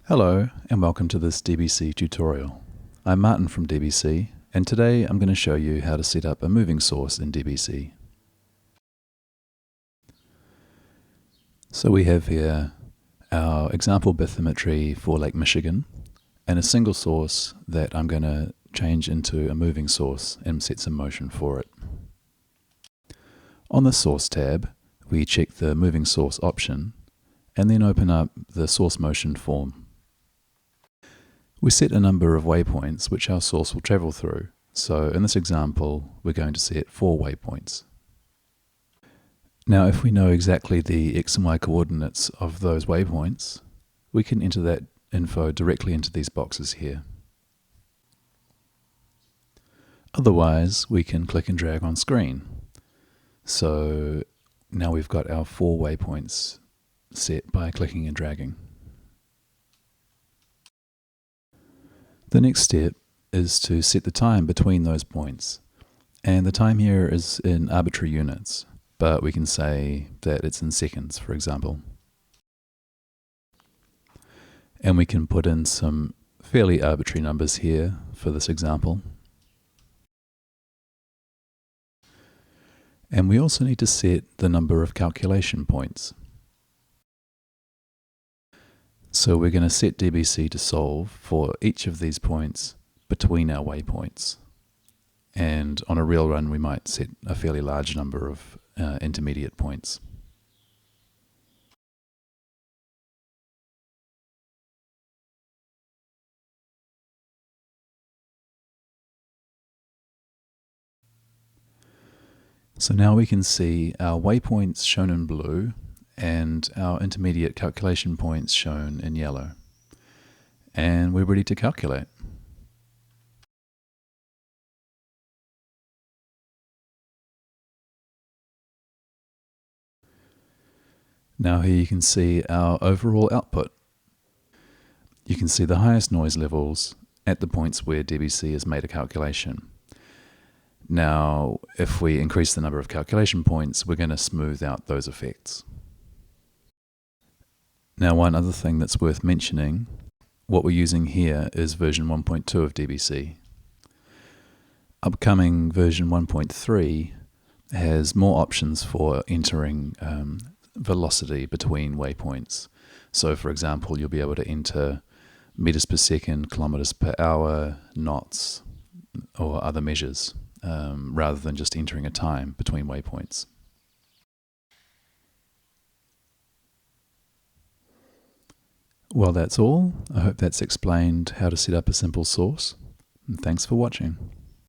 Hello and welcome to this dBSea tutorial. I'm Martin from dBSea, and today I'm going to show you how to set up a moving source in dBSea. So we have here our example bathymetry for Lake Michigan and a single source that I'm going to change into a moving source and set some motion for it. On the Source tab, we check the Moving Source option and then open up the Source Motion form. We set a number of waypoints which our source will travel through. So in this example, we're going to set 4 waypoints. Now if we know exactly the x and y coordinates of those waypoints, we can enter that info directly into these boxes here. Otherwise, we can click and drag on screen. So now we've got our 4 waypoints set by clicking and dragging. The next step is to set the time between those points, and the time here is in arbitrary units, but we can say that it's in seconds, for example. And we can put in some fairly arbitrary numbers here for this example. And we also need to set the number of calculation points. So we're going to set dBSea to solve for each of these points between our waypoints. And on a real run, we might set a fairly large number of intermediate points. So now we can see our waypoints shown in blue and our intermediate calculation points shown in yellow. And we're ready to calculate. Now here you can see our overall output. You can see the highest noise levels at the points where dBSea has made a calculation. Now, if we increase the number of calculation points, we're going to smooth out those effects. Now, one other thing that's worth mentioning, what we're using here is version 1.2 of dBSea. Upcoming version 1.3 has more options for entering velocity between waypoints. So, for example, you'll be able to enter meters per second, kilometers per hour, knots, or other measures, rather than just entering a time between waypoints. Well, that's all. I hope that's explained how to set up a simple source. And thanks for watching.